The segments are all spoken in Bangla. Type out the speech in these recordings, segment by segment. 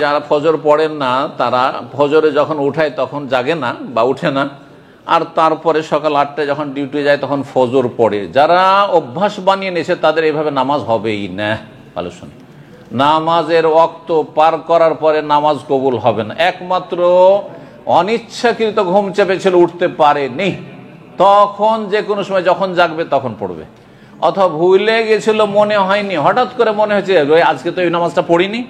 যারা ফজর পড়েন না তারা ফজরে যখন উঠায় তখন জাগে না বা উঠে না, আর তারপরে সকাল 8টায় যখন ডিউটি যায় তখন ফজর পড়ে। যারা অভ্যাস বানিয়ে নিয়েছে তাদের এইভাবে নামাজ হবেই না। ভালো শুনে, নামাজের ওয়াক্ত পার করার পরে নামাজ কবুল হবে না। একমাত্র অনিচ্ছাকৃত ঘুম চেপেছিল, উঠতে পারেনি, তখন যে কোনো সময় যখন জাগবে তখন পড়বে। অথবা ভুলে গেছিল, মনে হয়নি, হঠাৎ করে মনে হয়েছে আজকে তো এই নামাজটা পড়িনি,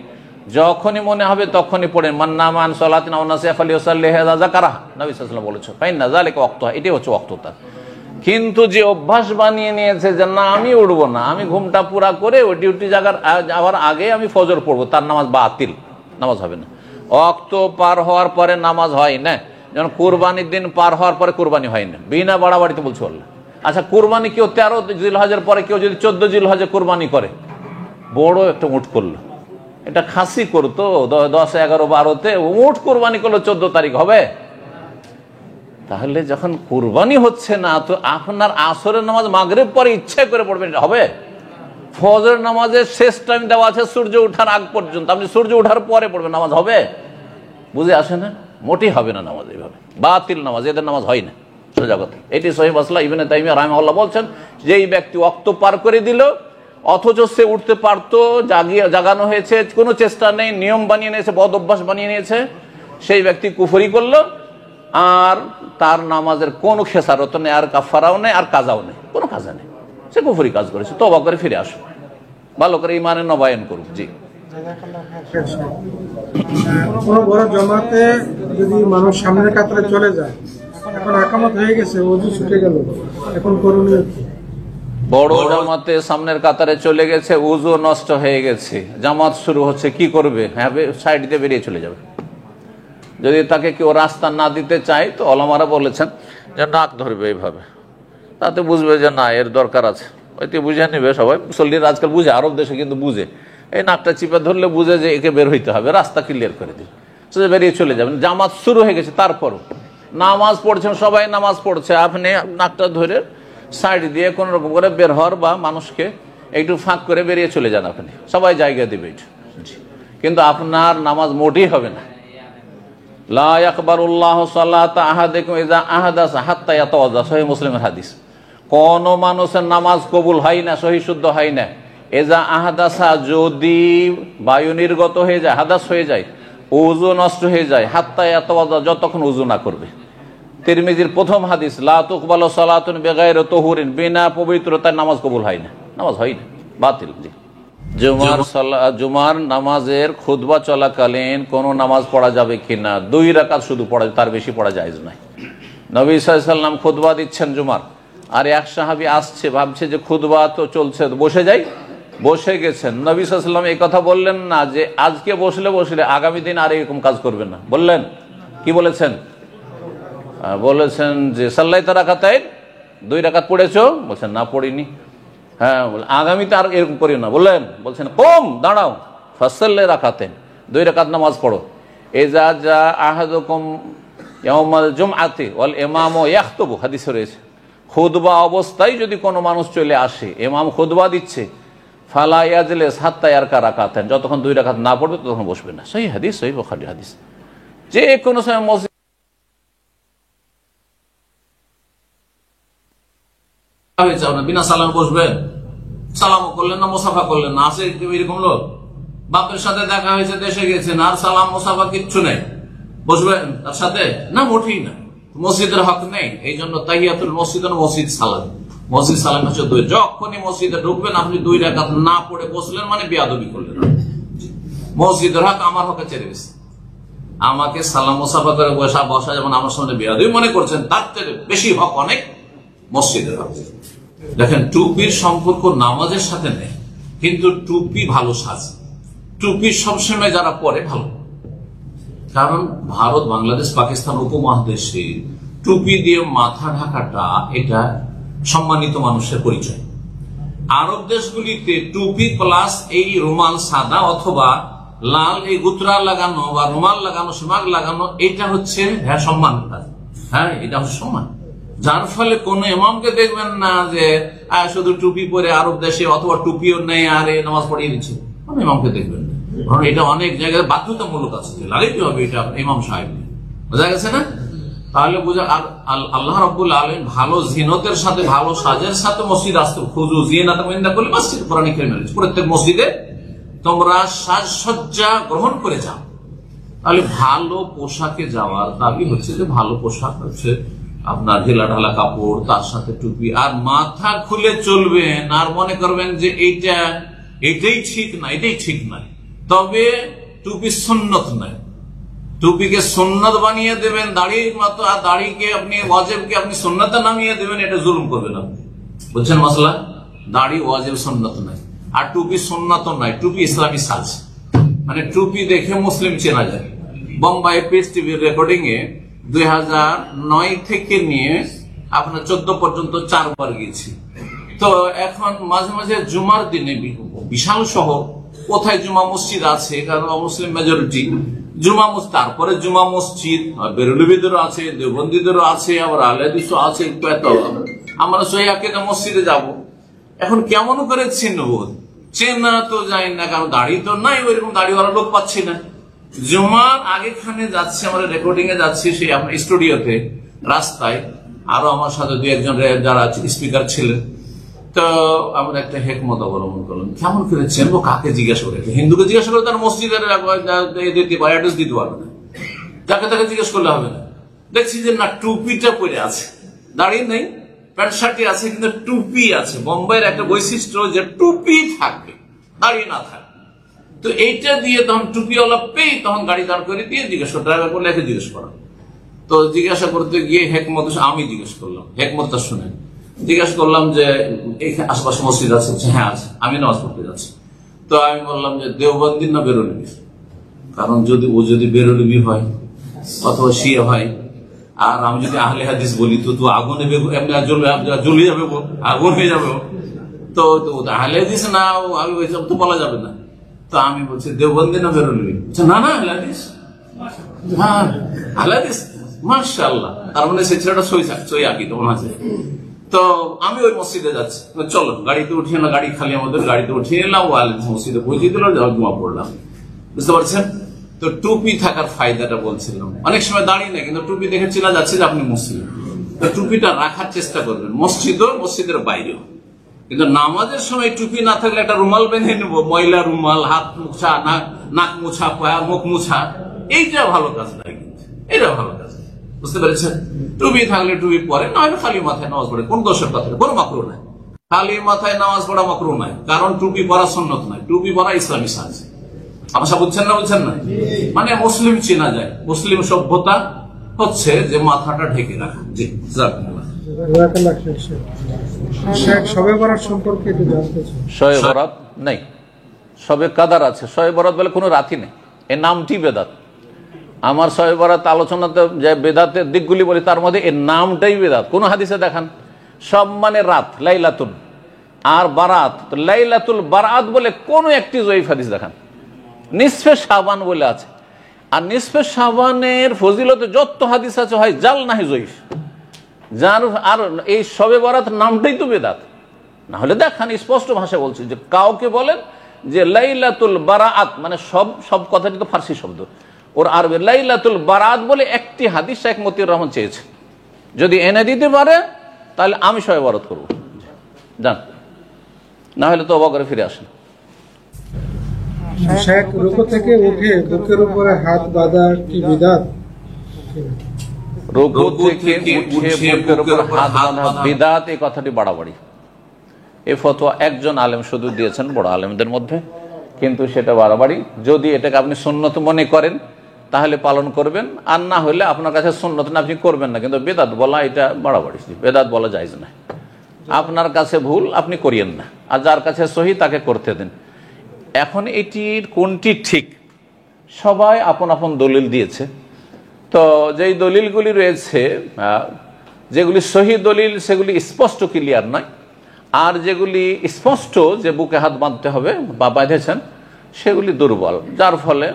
যখনই মনে হবে তখনই পড়েন। মান্নামান সালাতিন আও নাসিয়া ফালিউসাল্লিহা যাকারাহ, নবী সাল্লাল্লাহু আলাইহি ওয়াসাল্লাম বলেছেন, ফাইন্না যালিকা ওয়াক্তুহা, এটাই হচ্ছে ওয়াক্তটা। কিন্তু যে অভ্যাস বানিয়ে নিয়েছে যে না আমি উঠবো না, আমি ঘুমটা পুরা করে ওই ডিউটি যাওয়ার আগে আমি ফজর পড়বো, তার নামাজ বাতিল, নামাজ হবে না। ওয়াক্ত পার হওয়ার পরে নামাজ হয় না। যেমন কুরবানির দিন পার হওয়ার পরে কুরবানি হয় না, বিনা বাড়াবাড়িতে বলছো আল্লাহ। আচ্ছা, কুরবানি কেউ 13 জিলহজের পরে, কেউ যদি 14 জিলহজে কুরবানি করে, বড় একটা উট করলো, এটা খাসি করতো 10, 11, 12তে, উট কুরবানি করলো 14 তারিখ, হবে? তাহলে যখন কুরবানি হচ্ছে না, তো আপনার আসরের নামাজ মাগরিব পরে ইচ্ছে করে পড়বেন, এটা হবে? ফজরের নামাজের শেষ টাইম দেওয়া আছে সূর্য ওঠার আগ পর্যন্ত, আপনি সূর্য ওঠার পরে পড়বেন, নামাজ হবে? বুঝে আসে না? মোটেই হবে না নামাজ, এইভাবে বাতিল নামাজ, এদের নামাজ হয় না সোজা কথা। এটি সহিহ মাসলা। ইবনে তাইমিয়া রাহিমাহুল্লাহ বলছেন যে এই ব্যক্তি ওয়াক্ত পার করে দিল, অথচ সে উঠতে পারতো, জাগানো হয়েছে, কোনো চেষ্টা নেই, নিয়ম বানিয়ে নিয়েছে, বদ অভ্যাস বানিয়ে নিয়েছে, সেই ব্যক্তি কুফরি করলো, আর তার নামাজের কোনো খেসারত নেই, আর কাফারাও নেই, আর কাজাও নেই, কোনো কাজা নেই, সে কুফরি কাজ করেছে। তওবা করে ফিরে আসুক, ভালো করে ইমানে নবায়ন করুক। জি, কোনো বড় জমাতে যদি মানুষ সামনের কাতারে চলে যায়, এখন একামত হয়ে গেছে, ওযু ছুটে গেল, এখন করণীয় কি? বড় জামাতে সামনের কাতারে চলে গেছে, উযু নষ্ট হয়ে গেছে, জামাত শুরু হচ্ছে, কি করবে? হ্যাঁ, সাইড দিয়ে বেরিয়ে চলে যাবে। যদি তাকে কেউ রাস্তা না দিতে চায় তো ওলামারা বলেছেন যে নাক ধরবে এইভাবে, তাতে বুঝবে যে না এর দরকার আছে, ওইতে বুঝে নেবে সবাই। মুসল্লিরা আজকাল বুঝে, আরব দেশে কিন্তু বুঝে, এই নাকটা চিপে ধরলে বুঝে যে একে বের হইতে হবে, রাস্তা ক্লিয়ার করে দিন, সে বেরিয়ে চলে যাবেন। জামাত শুরু হয়ে গেছে, তারপরও নামাজ পড়ছেন, সবাই নামাজ পড়ছে, আপনি নাকটা ধরে সাইড দিয়ে কোন রকম করে বের হওয়ার বা মানুষকে একটু ফাঁক করে বেরিয়ে চলে যান, আপনি সবাই জায়গা দিবে, কিন্তু আপনার নামাজ মোটেই হবে না। লা ইয়াকবালুল্লাহু সালাতা আহাদিকুম ইযা আহাদাসা হাত্তা ইয়াতাওয়াজ্জা, সহিহ মুসলিমের হাদিস। কোন মানুষের নামাজ কবুল হয় না, সহি শুদ্ধ হয় না, এজা আহাদাসা, যদি বায়ু নির্গত হয়ে যায়, হাদাস হয়ে যায়, ওযু নষ্ট হয়ে যায়, হাত্তা ইয়াতাওয়াজ্জা, যতক্ষণ ওযু না করবে। তিরমিজির প্রথম হাদিস, লা তুকবালু সালাতুন বিগাইরি তুহুরিন, বিনা পবিত্রতার নামাজ কবুল হয় না, নামাজ হয় না, বাতিল। জি, জুমার নামাজের খুতবা চলাকালীন কোন নামাজ পড়া যাবে কিনা? 2 রাকাত শুধু পড়া, তার বেশি পড়া জায়েজ নাই। নবী সাল্লাল্লাহু আলাইহি ওয়াসাল্লাম খুতবা দিচ্ছেন জুমার, আর এক সাহাবী আসছে, ভাবছে যে খুতবা তো চলছে, বসে যাই, বসে গেছেন। নবী সাল্লাল্লাহু আলাইহি ওয়াসাল্লাম এই কথা বললেন না যে আজকে বসলে আগামী দিন আর এরকম কাজ করবেন না, বললেন কি বলেছেন? বলেছেন যে সাল্লাইতা রাকাতাইন, 2 রাকাত পড়েছো? বলছেন না পড়িনি। হ্যাঁ, আগামীতে আর এরকম করিও না, বললেন? বলছেন কম, দাঁড়াও, ফাসাল্লি রাকাতাইন, 2 রাকাত নামাজ পড়ো। ইযা জা আহাদুকুম ইয়াউমাল জুমআতি ওয়াল ইমামু ইয়াখতুবু, হাদিসে রয়েছে, খুতবা অবস্থায় যদি কোনো মানুষ চলে আসে, ইমাম খুতবা দিচ্ছে, ফালা ইয়াজলিস হাত্তা ইয়ারকা রাকাতাইন, যতক্ষণ 2 রাকাত না পড়বে ততক্ষণ বসবে না। সহিহ হাদিস, সহিহ বুখারী হাদিস। যে কোনো সময় মসজিদ বিনা সালাম বসবেন, সালামও করলেন না, মুসাফা করলেন না, আছে এরকম লোক, বাপের সাথে দেখা হয়েছে, দেশে গেছেন, আর সালাম মুসাফা কিচ্ছু নেই, বসবেন তার সাথে? না, মোটেই না, মসজিদের হক নেই। এই জন্য তাহিয়াতুল মসজিদ, মসজিদ সালাম, মসজিদ সালাম হচ্ছে 2। যখনই মসজিদে ঢুকবেন আপনি 2 রাকাত না পড়ে বসলেন মানে বেয়াদবি করলেন। মসজিদের হক আমার হকে ছেড়ে গেছে, আমাকে সালাম মুসাফা করে বসা যেমন আমার সামনে বেয়াদবি মনে করছেন, তার চেয়ে বেশি হক অনেক মসজিদের হক। দেখেন, টুপির সম্পর্ক নামাজের সাথে নেই, কিন্তু টুপি ভালো সাজ, টুপি সবসময় যারা পরে ভালো, কারণ ভারত, বাংলাদেশ, পাকিস্তান উপমহাদেশে টুপি দিয়ে মাথা ঢাকাটা এটা সম্মানিত মানুষের পরিচয়। আরব দেশগুলিতে টুপি প্লাস এই রুমাল সাদা অথবা লাল, এই গুতরা লাগানো বা রুমাল লাগানো, সিমাগ লাগানো, এটা হচ্ছে সম্মান, হ্যাঁ এটা হচ্ছে সম্মান। যার ফলে কোন ইমামকে দেখবেন না যে শুধু টুপি পরে আরব দেশে, অথবা টুপিও নেই আর নামাজ পড়িয়ে দিচ্ছে, কোন ইমামকে দেখবেন না। কারণ এটা অনেক জায়গায় বাধ্যতামূলক আছে, লাগাইতে হবে এটা ইমাম সাহেব, বোঝা গেছে না? তাহলে বোঝা। আর আল্লাহ রাব্বুল আলামিন ভালো জিনতের সাথে, ভালো সাজের সাথে মসজিদ আসতে, খুজু জিনাতাকুম ইনদা কুল্লি মসজিদ, কোরআনে কারীমে বলেছে প্রত্যেক মসজিদে তোমরা সাজসজ্জা গ্রহণ করে যাও। তাহলে ভালো পোশাকে যাওয়ার দাবি হচ্ছে যে ভালো পোশাক হচ্ছে আপনার ঢিলা ঢালা কাপড়, তার সাথে টুপি, আর মাথা খুলে চলবেন। আর মনে করবেন যে এটাই ঠিক না, এটাই ঠিক নয়, তবে টুপি সুন্নত নয়, টুপিকে সুন্নত বানিয়ে দেবেন, দাড়ির মতো, আর দাড়িকে আপনি ওয়াজিবকে আপনি সুন্নতে নামিয়ে দেবেন, এটা জুলুম করবেন আপনি। বুঝছেন মশলা? দাড়ি ওয়াজিব সুন্নত নয়, আর টুপি সুন্নত নয়, টুপি ইসলামী সাজ। মানে টুপি দেখে মুসলিম চেনা যায়। বোম্বাই পিস টিভির রেকর্ডিং এ 2009 থেকে নিয়ে আপনার 14 পর্যন্ত 4 বার গিয়েছি। তো এখন মাঝে মাঝে জুমার দিনে বিশাল শহর, কোথায় জুমা মসজিদ আছে, কারণ মুসলিম মেজরিটি, জুমা মসজিদ, তারপরে জুমা মসজিদ বেরলবিদেরও আছে, দেওবন্দীদেরও আছে, আবার আহলে হাদিসও আছে। আমরা সহিহ আকীদা মসজিদে যাব, এখন কেমন করে চিনবো? চেনা তো যায় না, কারণ দাড়ি তো নাই, ওইরকম দাড়িওয়ালা লোক পাচ্ছি না। জুমার আগেখানে যাচ্ছি, আমরা রেকর্ডিং এ যাচ্ছি, সেই আপনার স্টুডিওতে, রাস্তায় আরো আমার সাথে 2-1 যারা স্পিকার ছিলেন। তো আমরা একটা হেকমত অবলম্বন করলাম, কেমন করে চেনবো, কাকে জিজ্ঞাসা করে? হিন্দুকে জিজ্ঞাসা করে তার মসজিদের অ্যাড্রেস দিতে পারবে না, যাকে তাকে জিজ্ঞেস করলে হবে না। দেখছি যে না, টুপিটা পরে আছে, দাড়ি নেই, প্যান্ট শার্টই আছে, কিন্তু টুপি আছে। বোম্বাইয়ের একটা বৈশিষ্ট্য যে টুপি থাকবে, দাড়ি না থাকবে। তো এইটা দিয়ে তখন টুপিওয়ালা পেয়ে তখন গাড়ি দাঁড় করে দিয়ে জিজ্ঞাসা, ড্রাইভার করলে একে জিজ্ঞেস করা। তো জিজ্ঞাসা করতে গিয়ে হেকমত, আমি জিজ্ঞেস করলাম, হেকমতটা শুনে জিজ্ঞাসা করলাম যে এখানে আশপাশে মসজিদ আছে? হ্যাঁ আছে, আমি নামাজ পড়তে যাচ্ছি। তো আমি বললাম যে দেওবন্দি না বেরলবি? কারণ যদি বেরলবি হয় অথবা শিয়া হয়, আর আমি যদি আহলে হাদিস বলি তো আগুনে জ্বলে যাবে, আগুন হয়ে যাবে। তো আহলে হাদিস না, আমি তো বলা যাবে না। তো আমি বলছি দেওবন্দি না বেরলবি? না না আহলে হাদিস। হ্যাঁ আহলে হাদিস, মাশাআল্লাহ। তার মানে সেই ছেলেটা সই আকীদা মনে আছে। তো আমি ওই মসজিদে যাচ্ছি, চলো গাড়িতে উঠিয়ে না, গাড়ি খালি আমাদের, গাড়িতে উঠিয়ে নিলাম, মসজিদে পৌঁছে দিল, জমা পড়লাম। বুঝতে পারছেন? তো টুপি থাকার ফায়দাটা বলছিলাম। অনেক সময় দাঁড়িয়ে না, কিন্তু টুপি দেখে চেনা যাচ্ছে যে আপনি মুসলিম। তো টুপিটা রাখার চেষ্টা করবেন, মসজিদের বাইরেও। কিন্তু নামাজের সময় টুপি না থাকলে একটা রুমাল বেঁধে নেব, ময়লা রুমাল, হাত মুছা, নাক মুছা, মুখ মুছা, এইটা ভালো কাজ নাই, কিন্তু এটা ভালো কাজ। বুঝতে পেরেছেন? টুপি থাকলে টুপি পরে, নয় খালি মাথায় নামাজ পড়ে, কোন দোষের কথা, কোনো মাকরু নাই। খালি মাথায় নামাজ পড়া মাকরু নাই, কারণ টুপি পরা সুন্নত নয়, টুপি পরা ইসলামী সাজ। আপনারা বুঝছেন না? বুঝছেন না? মানে মুসলিম চেনা যায়, মুসলিম সভ্যতা হচ্ছে যে মাথাটা ঢেকে রাখা। জি, শবে বরাত সম্পর্কে একটু জানতে চাই। শবে বরাত নেই, শবে কাদার আছে। শবে বরাত বলে কোনো রাতই নেই, এর নামটি বেদাত। আমার শবে বরাত আলোচনাতে যে বেদাতের দিকগুলি বলি, তার মধ্যে এর নামটাই বেদাত। কোন হাদিসে দেখান? সব মানে রাত, লাইলাতুল, আর বারাত, লাইলাতুল বারাত বলে কোন একটি জয়ীফ হাদিস দেখান। নিসফে শাবান বলে আছে, আর নিসফে শাবানের ফজিলতে যত হাদিস আছে হয় জাল নাহি জয়ীফ। যার আর এই শবে বরাত নামটাই তো বেদাত। না হলে দেখান, স্পষ্ট ভাষা বলছি যে কাউকে বলেন যে লাইলাতুল বারাত, মানে সব কথাটি তো ফার্সি শব্দ, ওর আরবি লাইলাতুল বারাত বলে একটি হাদিস শেখ মতিউর রহমান চেয়েছে। যদি এনে দিতে পারে তাহলে আমি শবে বরাত করবো, জান, না হলে তো অবাক করে ফিরে আসেন। শেখ রুকু থেকে উঠে বুকের উপরে হাত বাঁধা কি বিদআত? রুকু থেকে উঠে বুকের উপর হাত বাঁধা বিদআত, এই কথাটি বাড়াবাড়ি। এই ফতোয়া একজন আলেম শুধু দিয়েছেন বড় আলেমদের মধ্যে, কিন্তু সেটা বাড়াবাড়ি। যদি এটাকে আপনি সুন্নত মনে করেন তাহলে পালন করবেন, আর না হলে আপনার কাছে সুন্নত না, আপনি করবেন না। কিন্তু বেদাত বলা এটা বাড়াবাড়ি, বেদাত বলা জায়েজ না। আপনার কাছে ভুল, আপনি করিয়েন না, আর যার কাছে সহি তাকে করতে দেন। এখন এটির কোনটি ঠিক, সবাই আপন আপন দলিল দিয়েছে। তো যেই দলিলগুলি রয়েছে, যেগুলি সহি দলিল, সেগুলি স্পষ্ট ক্লিয়ার নয়, আর যেগুলি স্পষ্ট যে বুকে হাত বাঁধতে হবে বা বাঁধেছেন, সেগুলি দুর্বল। যার ফলে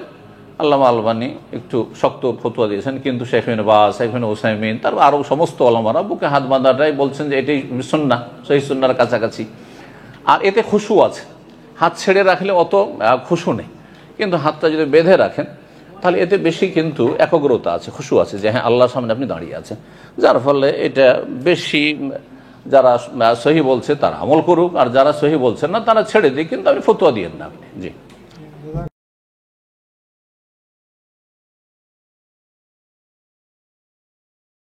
আল্লামা আলবানী একটু শক্ত ফতোয়া দিয়েছেন, কিন্তু শেখ ইবনে বাজ, শেখ ইবনে উসাইমিন, তার আরও সমস্ত ওলামারা বুকে হাত বাঁধাটাই বলছেন যে এটাই সুন্নাহ, সহিহ সুন্নাহর কাছাকাছি। আর এতে খুশু আছে, হাত ছেড়ে রাখলে অত খুশু নেই। কিন্তু হাতটা যদি বেঁধে রাখেন তাহলে এতে বেশি কিন্তু একাগ্রতা আছে, খুশু আছে যে হ্যাঁ আল্লাহর সামনে আপনি দাঁড়িয়ে আছেন, যার ফলে এটা বেশি যারা সহি বলছে তারা আমল করুক, আর যারা সহি বলছেন না তারা ছেড়ে দিক, কিন্তু আপনি ফতোয়া দিয়েন না আপনি। জি।